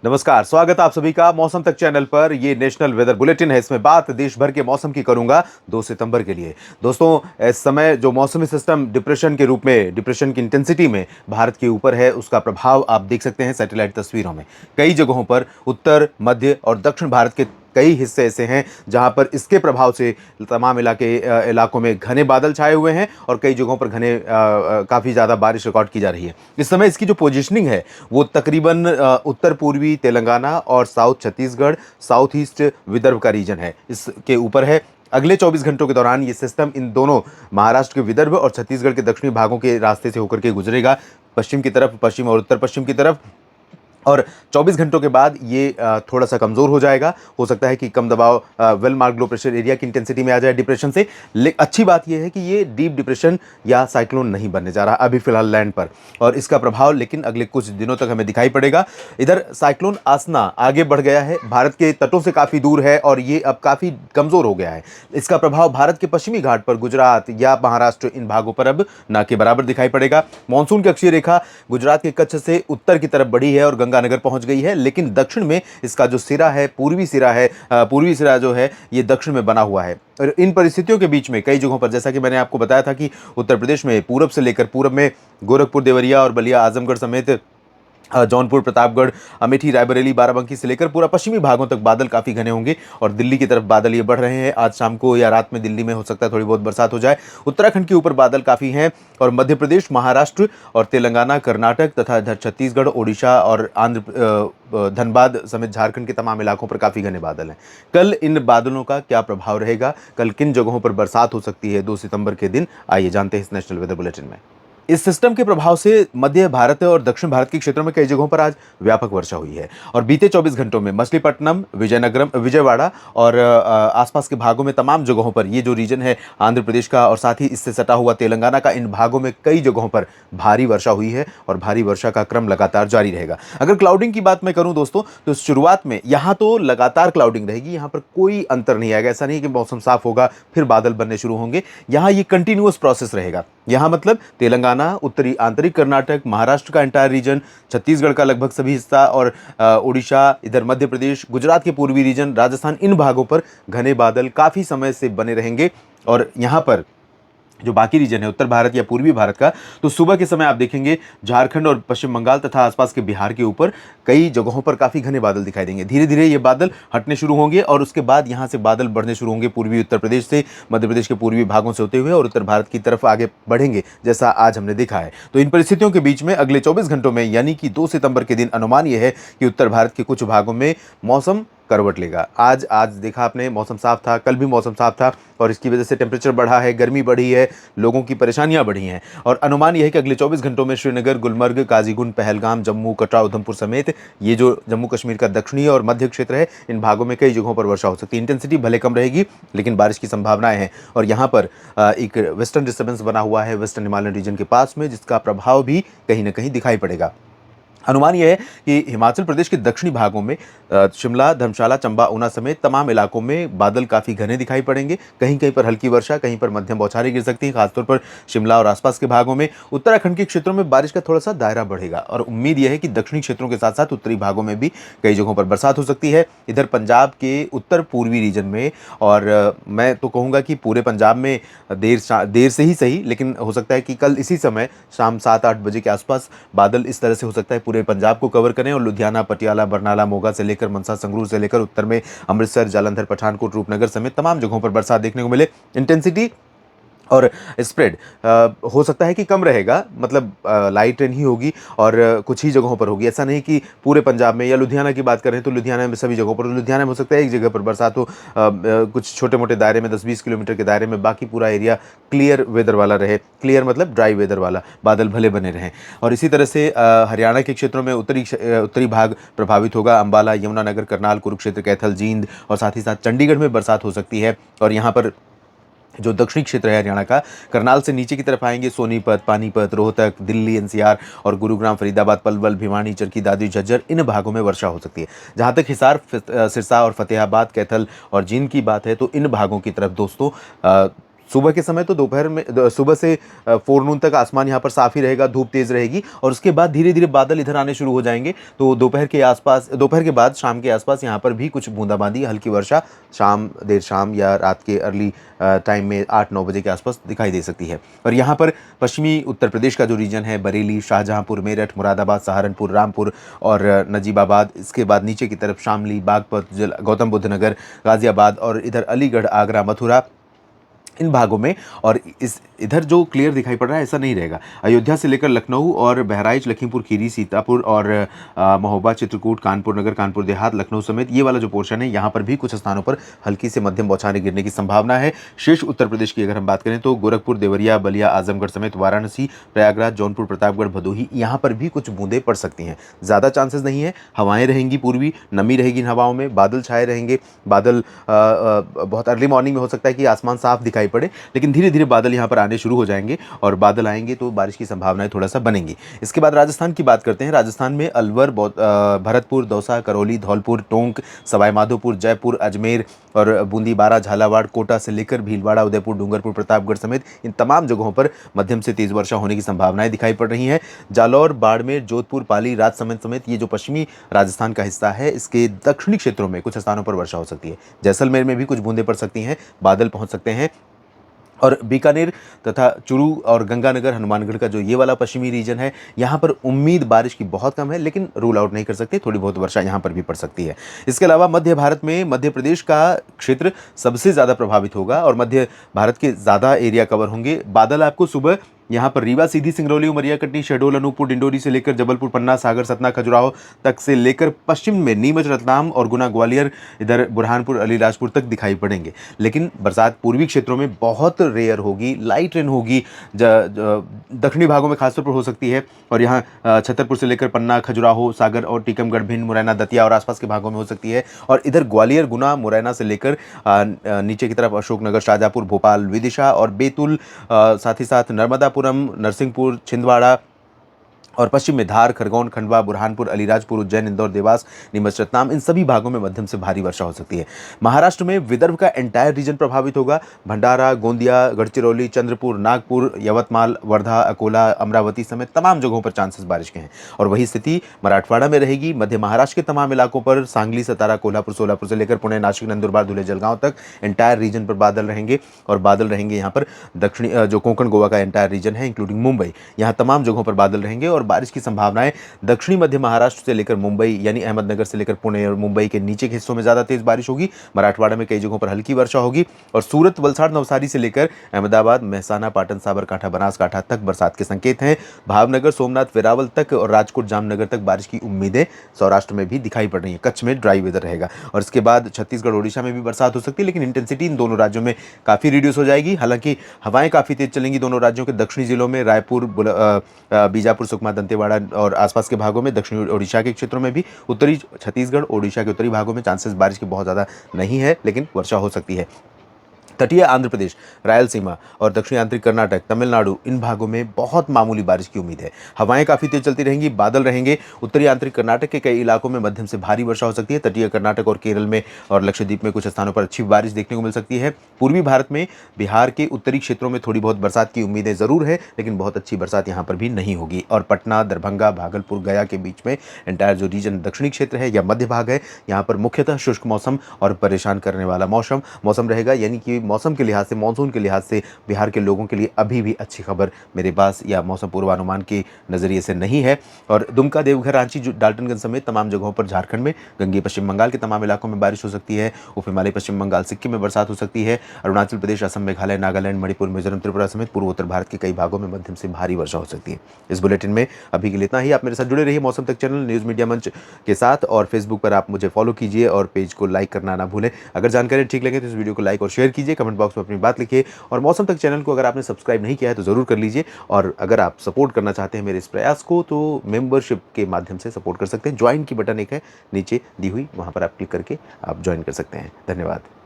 नमस्कार, स्वागत आप सभी का मौसम तक चैनल पर। ये नेशनल वेदर बुलेटिन है। इसमें बात देश भर के मौसम की करूंगा 2 सितंबर के लिए। दोस्तों, इस समय जो मौसमी सिस्टम डिप्रेशन के रूप में, डिप्रेशन की इंटेंसिटी में भारत के ऊपर है, उसका प्रभाव आप देख सकते हैं सैटेलाइट तस्वीरों में। कई जगहों पर उत्तर, मध्य और दक्षिण भारत के कई हिस्से ऐसे हैं जहां पर इसके प्रभाव से तमाम इलाकों में घने बादल छाए हुए हैं और कई जगहों पर काफ़ी ज़्यादा बारिश रिकॉर्ड की जा रही है। इस समय इसकी जो पोजीशनिंग है वो तकरीबन उत्तर पूर्वी तेलंगाना और south Chhattisgarh, south east Vidarbha का रीजन है, इसके ऊपर है। अगले 24 घंटों के दौरान ये सिस्टम इन दोनों महाराष्ट्र के विदर्भ और छत्तीसगढ़ के दक्षिणी भागों के रास्ते से होकर के गुजरेगा, पश्चिम की तरफ, पश्चिम और उत्तर पश्चिम की तरफ। और 24 घंटों के बाद ये थोड़ा सा कमज़ोर हो जाएगा। हो सकता है कि कम दबाव well mark low pressure area की इंटेंसिटी में आ जाए डिप्रेशन से। अच्छी बात यह है कि ये डीप डिप्रेशन या साइक्लोन नहीं बनने जा रहा अभी फिलहाल लैंड पर, और इसका प्रभाव लेकिन अगले कुछ दिनों तक हमें दिखाई पड़ेगा। इधर साइक्लोन आसना आगे बढ़ गया है, भारत के तटों से काफ़ी दूर है और ये अब काफ़ी कमज़ोर हो गया है। इसका प्रभाव भारत के पश्चिमी घाट पर, गुजरात या महाराष्ट्र, इन भागों पर अब ना के बराबर दिखाई पड़ेगा। मानसून की अक्षीय रेखा गुजरात के कच्छ से उत्तर की तरफ बढ़ी है और गंगानगर पहुंच गई है, लेकिन दक्षिण में इसका जो सिरा है, पूर्वी सिरा जो है ये दक्षिण में बना हुआ है। और इन परिस्थितियों के बीच में कई जगहों पर, जैसा कि मैंने आपको बताया था कि उत्तर प्रदेश में पूरब से लेकर पूरब में गोरखपुर, देवरिया और बलिया, आजमगढ़ समेत जौनपुर, प्रतापगढ़, अमेठी, रायबरेली, बाराबंकी से लेकर पूरा पश्चिमी भागों तक बादल काफ़ी घने होंगे और दिल्ली की तरफ बादल ये बढ़ रहे हैं। आज शाम को या रात में दिल्ली में हो सकता है थोड़ी बहुत बरसात हो जाए। उत्तराखंड के ऊपर बादल काफ़ी हैं और मध्य प्रदेश, महाराष्ट्र और तेलंगाना, कर्नाटक तथा इधर छत्तीसगढ़, ओडिशा और धनबाद समेत झारखंड के तमाम इलाकों पर काफ़ी घने बादल हैं। कल इन बादलों का क्या प्रभाव रहेगा, कल किन जगहों पर बरसात हो सकती है 2 सितंबर के दिन, आइए जानते हैं इस नेशनल वेदर बुलेटिन में। इस सिस्टम के प्रभाव से मध्य भारत और दक्षिण भारत के क्षेत्रों में कई जगहों पर आज व्यापक वर्षा हुई है और बीते 24 घंटों में मछलीपट्टनम, विजयवाड़ा और आसपास के भागों में तमाम जगहों पर, ये जो रीजन है आंध्र प्रदेश का और साथ ही इससे सटा हुआ तेलंगाना का, इन भागों में कई जगहों पर भारी वर्षा हुई है और भारी वर्षा का क्रम लगातार जारी रहेगा। अगर क्लाउडिंग की बात मैं करूं दोस्तों, तो शुरुआत में यहां तो लगातार क्लाउडिंग रहेगी, यहां पर कोई अंतर नहीं आएगा। ऐसा नहीं कि मौसम साफ होगा फिर बादल बनने शुरू होंगे, यहां ये कंटिन्यूअस प्रोसेस रहेगा। यहां मतलब तेलंगाना, उत्तरी आंतरिक कर्नाटक, महाराष्ट्र का एंटायर रीजन, छत्तीसगढ़ का लगभग सभी हिस्सा और उड़ीसा, इधर मध्य प्रदेश, गुजरात के पूर्वी रीजन, राजस्थान, इन भागों पर घने बादल काफ़ी समय से बने रहेंगे। और यहाँ पर जो बाकी रीजन है उत्तर भारत या पूर्वी भारत का, तो सुबह के समय आप देखेंगे झारखंड और पश्चिम बंगाल तथा आसपास के बिहार के ऊपर कई जगहों पर काफ़ी घने बादल दिखाई देंगे। धीरे धीरे ये बादल हटने शुरू होंगे और उसके बाद यहाँ से बादल बढ़ने शुरू होंगे पूर्वी उत्तर प्रदेश से, मध्य प्रदेश के पूर्वी भागों से होते हुए और उत्तर भारत की तरफ आगे बढ़ेंगे, जैसा आज हमने देखा है। तो इन परिस्थितियों के बीच में अगले 24 घंटों में, यानी कि 2 सितंबर के दिन, अनुमान यह है कि उत्तर भारत के कुछ भागों में मौसम करवट लेगा। आज देखा आपने, मौसम साफ था, कल भी मौसम साफ था और इसकी वजह से टेम्परेचर बढ़ा है, गर्मी बढ़ी है, लोगों की परेशानियां बढ़ी हैं। और अनुमान यह है कि अगले 24 घंटों में श्रीनगर, गुलमर्ग, काजीगुंड, पहलगाम, जम्मू, कटरा, उधमपुर समेत ये जो जम्मू कश्मीर का दक्षिणी और मध्य क्षेत्र है, इन भागों में कई जगहों पर वर्षा हो सकती है। इंटेंसिटी भले कम रहेगी लेकिन बारिश की संभावनाएं हैं। और यहाँ पर एक वेस्टर्न डिस्टर्बेंस बना हुआ है वेस्टर्न हिमालयन रीजन के पास में, जिसका प्रभाव भी कहीं ना कहीं दिखाई पड़ेगा। अनुमान यह है कि हिमाचल प्रदेश के दक्षिणी भागों में शिमला, धर्मशाला, चंबा, ऊना समेत तमाम इलाकों में बादल काफ़ी घने दिखाई पड़ेंगे। कहीं कहीं पर हल्की वर्षा, कहीं पर मध्यम बौछारें गिर सकती हैं, खासतौर पर शिमला और आसपास के भागों में। उत्तराखंड के क्षेत्रों में बारिश का थोड़ा सा दायरा बढ़ेगा और उम्मीद यह है कि दक्षिणी क्षेत्रों के साथ साथ उत्तरी भागों में भी कई जगहों पर बरसात हो सकती है। इधर पंजाब के उत्तर पूर्वी रीजन में, और मैं तो कहूँगा कि पूरे पंजाब में देर से ही सही, लेकिन हो सकता है कि कल इसी समय शाम 7-8 बजे के आसपास बादल इस तरह से हो सकता है पूरे पंजाब को कवर करें और लुधियाना, पटियाला, बरनाला, मोगा से लेकर मनसा, संगरूर से लेकर उत्तर में अमृतसर, जालंधर, पठानकोट, रूपनगर समेत तमाम जगहों पर बरसात देखने को मिले। इंटेंसिटी और स्प्रेड हो सकता है कि कम रहेगा, मतलब लाइट रेन ही होगी और कुछ ही जगहों पर होगी। ऐसा नहीं कि पूरे पंजाब में, या लुधियाना की बात करें तो लुधियाना में सभी जगहों पर, लुधियाना में हो सकता है एक जगह पर बरसात हो, कुछ छोटे मोटे दायरे में, 10-20 किलोमीटर के दायरे में, बाकी पूरा एरिया क्लियर वेदर वाला रहे। क्लियर मतलब ड्राई वेदर वाला, बादल भले बने रहें। और इसी तरह से हरियाणा के क्षेत्रों में उत्तरी भाग प्रभावित होगा। अंबाला, यमुनानगर, करनाल, कुरुक्षेत्र, कैथल, जींद और साथ ही साथ चंडीगढ़ में बरसात हो सकती है। और यहाँ पर जो दक्षिणी क्षेत्र है हरियाणा का, करनाल से नीचे की तरफ आएंगे सोनीपत, पानीपत, रोहतक, दिल्ली एनसीआर और गुरुग्राम, फरीदाबाद, पलवल, भिवानी, चरखी दादरी, झज्जर, इन भागों में वर्षा हो सकती है। जहां तक हिसार, सिरसा और फतेहाबाद, कैथल और जींद की बात है, तो इन भागों की तरफ दोस्तों सुबह के समय तो दोपहर में सुबह से फोरनून तक आसमान यहाँ पर साफ ही रहेगा, धूप तेज रहेगी और उसके बाद धीरे धीरे बादल इधर आने शुरू हो जाएंगे। तो दोपहर के आसपास, दोपहर के बाद शाम के आसपास यहाँ पर भी कुछ बूंदाबांदी, हल्की वर्षा शाम, देर शाम या रात के अर्ली टाइम में 8-9 बजे के आसपास दिखाई दे सकती है। और यहाँ पर पश्चिमी उत्तर प्रदेश का जो रीजन है, बरेली, शाहजहांपुर, मेरठ, मुरादाबाद, सहारनपुर, रामपुर और नजीबाबाद, इसके बाद नीचे की तरफ शामली, बागपत, गौतम बुद्ध नगर, गाजियाबाद और इधर अलीगढ़, आगरा, मथुरा, इन भागों में। और इस इधर जो क्लियर दिखाई पड़ रहा है ऐसा नहीं रहेगा। अयोध्या से लेकर लखनऊ और बहराइच, लखीमपुर खीरी, सीतापुर और महोबा, चित्रकूट, कानपुर नगर, कानपुर देहात, लखनऊ समेत ये वाला जो पोर्शन है, यहाँ पर भी कुछ स्थानों पर हल्की से मध्यम बौछारें गिरने की संभावना है। शेष उत्तर प्रदेश की अगर हम बात करें तो गोरखपुर, देवरिया, बलिया, आजमगढ़ समेत वाराणसी, प्रयागराज, जौनपुर, प्रतापगढ़, भदोही, यहाँ पर भी कुछ बूंदें पड़ सकती हैं। ज़्यादा चांसेस नहीं है। हवाएं रहेंगी पूर्वी, नमी रहेगी इन हवाओं में, बादल छाए रहेंगे। बादल बहुत अर्ली मॉर्निंग में हो सकता है कि आसमान साफ दिखाई पड़े, लेकिन धीरे धीरे बादल यहाँ पर आने शुरू हो जाएंगे और बादल आएंगे तो बारिश की संभावनाएं थोड़ा सा बनेंगी। इसके बाद राजस्थान की बात करते हैं। राजस्थान में अलवर, भरतपुर, दौसा, करौली, धौलपुर, टोंक, सवाई माधोपुर, जयपुर, अजमेर और बूंदी, बारा, झालावाड़, कोटा से लेकर भीलवाड़ा, उदयपुर, डूंगरपुर, प्रतापगढ़ समेत इन तमाम जगहों पर मध्यम से तेज वर्षा होने की संभावनाएं दिखाई पड़ रही हैं। जालौर, बाड़मेर, जोधपुर, पाली, राजसमंद समेत ये जो पश्चिमी राजस्थान का हिस्सा है, इसके दक्षिणी क्षेत्रों में कुछ स्थानों पर वर्षा हो सकती है। जैसलमेर में भी कुछ बूंदें पड़ सकती हैं, बादल पहुंच सकते हैं। और बीकानेर तथा चुरू और गंगानगर, हनुमानगढ़ का जो ये वाला पश्चिमी रीजन है, यहाँ पर उम्मीद बारिश की बहुत कम है, लेकिन रूल आउट नहीं कर सकते, थोड़ी बहुत वर्षा यहाँ पर भी पड़ सकती है। इसके अलावा मध्य भारत में मध्य प्रदेश का क्षेत्र सबसे ज़्यादा प्रभावित होगा और मध्य भारत के ज़्यादा एरिया कवर होंगे। बादल आपको सुबह यहाँ पर रीवा, सीधी, सिंगरौली, उमरिया, कटनी, शहडोल, अनूपपुर, डिंडोरी से लेकर जबलपुर, पन्ना, सागर, सतना, खजुराहो तक से लेकर पश्चिम में नीमच, रतलाम और गुना, ग्वालियर, इधर बुरहानपुर, अलीराजपुर तक दिखाई पड़ेंगे। लेकिन बरसात पूर्वी क्षेत्रों में बहुत रेयर होगी, लाइट रेन होगी, दक्षिणी भागों में खासतौर पर हो सकती है। और यहाँ छतरपुर से लेकर पन्ना, खजुराहो, सागर और टीकमगढ़, भिंड, मुरैना, दतिया और आसपास के भागों में हो सकती है। और इधर ग्वालियर, गुना, मुरैना से लेकर नीचे की तरफ अशोकनगर, शाहजहाँपुर, भोपाल, विदिशा और बैतूल, साथ ही साथ नर्मदापुरम, नरसिंहपुर, छिंदवाड़ा और पश्चिम में धार, खरगोन, खंडवा, बुरहानपुर, अलीराजपुर, उज्जैन, इंदौर, देवास, नीमच, रतलाम, इन सभी भागों में मध्यम से भारी वर्षा हो सकती है। महाराष्ट्र में विदर्भ का एंटायर रीजन प्रभावित होगा। भंडारा, गोंदिया, गढ़चिरौली, चंद्रपुर, नागपुर, यवतमाल, वर्धा, अकोला, अमरावती समेत तमाम जगहों पर चांसेस बारिश के हैं। और वही स्थिति मराठवाड़ा में रहेगी। मध्य महाराष्ट्र के तमाम इलाकों पर, सांगली, सतारा, कोल्हापुर, सोलापुर से लेकर पुणे, नासिक, नंदुरबार, धुले, जलगांव तक एंटायर रीजन पर बादल रहेंगे। और बादल रहेंगे यहाँ पर दक्षिणी जो कोंकण गोवा का एंटायर रीजन है, इंक्लूडिंग मुंबई, यहाँ तमाम जगहों पर बादल रहेंगे। और बारिश की संभावनाएं दक्षिणी मध्य महाराष्ट्र से लेकर मुंबई, यानी अहमदनगर से लेकर पुणे और मुंबई के नीचे के हिस्सों में ज्यादा तेज बारिश होगी। मराठवाड़ा में कई जगहों पर हल्की वर्षा होगी। और सूरत, वलसाड़, नवसारी से लेकर अहमदाबाद, महसाना, पाटन, साबरकांठा, बनासकांठा तक बरसात के संकेत हैं। भावनगर, सोमनाथ, वेरावल तक और राजकोट, जामनगर तक बारिश की उम्मीदें सौराष्ट्र में भी दिखाई पड़ रही है। कच्छ में ड्राई वेदर रहेगा। और इसके बाद छत्तीसगढ़, ओडिशा में भी बरसात हो सकती है, लेकिन इंटेंसिटी इन दोनों राज्यों में काफी रिड्यूस हो जाएगी। हालांकि हवाएं काफी तेज चलेंगी दोनों राज्यों के दक्षिणी जिलों में, रायपुर, बीजापुर, सुकमा, दंतेवाड़ा और आसपास के भागों में, दक्षिणी ओडिशा के क्षेत्रों में भी। उत्तरी छत्तीसगढ़, ओडिशा के उत्तरी भागों में चांसेस बारिश की बहुत ज़्यादा नहीं है, लेकिन वर्षा हो सकती है। तटीय आंध्र प्रदेश, रायलसीमा और दक्षिणी आंतरिक कर्नाटक, तमिलनाडु, इन भागों में बहुत मामूली बारिश की उम्मीद है। हवाएं काफी तेज चलती रहेंगी, बादल रहेंगे। उत्तरी आंतरिक कर्नाटक के कई इलाकों में मध्यम से भारी वर्षा हो सकती है। तटीय कर्नाटक और केरल में और लक्षद्वीप में कुछ स्थानों पर अच्छी बारिश देखने को मिल सकती है। पूर्वी भारत में बिहार के उत्तरी क्षेत्रों में थोड़ी बहुत बरसात की उम्मीदें जरूर है, लेकिन बहुत अच्छी बरसात यहाँ पर भी नहीं होगी। और पटना, दरभंगा, भागलपुर, गया के बीच में एंटायर जो रीजन दक्षिणी क्षेत्र है या मध्य भाग है, यहाँ पर मुख्यतः शुष्क मौसम और परेशान करने वाला मौसम रहेगा। यानी कि मौसम के लिहाज से, मानसून के लिहाज से बिहार के लोगों के लिए अभी भी अच्छी खबर मेरे पास या मौसम पूर्वानुमान के नज़रिए से नहीं है। और दुमका, देवघर, रांची, डाल्टनगंज समेत तमाम जगहों पर, झारखंड में, गंगेय पश्चिम बंगाल के तमाम इलाकों में बारिश हो सकती है। उप हिमालय, पश्चिम बंगाल, सिक्किम में बरसात हो सकती है। अरुणाचल प्रदेश, असम, मेघालय, नागालैंड, मणिपुर, मिजोरम, त्रिपुरा समेत पूर्वोत्तर भारत के कई भागों में मध्यम से भारी वर्षा हो सकती है। इस बुलेटिन में अभी के लिए इतना ही। आप मेरे साथ जुड़े रहिए मौसम तक चैनल न्यूज़ मीडिया मंच के साथ, और फेसबुक पर आप मुझे फॉलो कीजिए और पेज को लाइक करना ना भूलें। अगर जानकारी ठीक लगे तो इस वीडियो को लाइक और शेयर कीजिए, कमेंट बॉक्स में अपनी बात लिखिए। और मौसम तक चैनल को अगर आपने सब्सक्राइब नहीं किया है तो ज़रूर कर लीजिए। और अगर आप सपोर्ट करना चाहते हैं मेरे इस प्रयास को तो मेंबरशिप के माध्यम से सपोर्ट कर सकते हैं। ज्वाइन की बटन एक है नीचे दी हुई, वहाँ पर आप क्लिक करके आप ज्वाइन कर सकते हैं। धन्यवाद।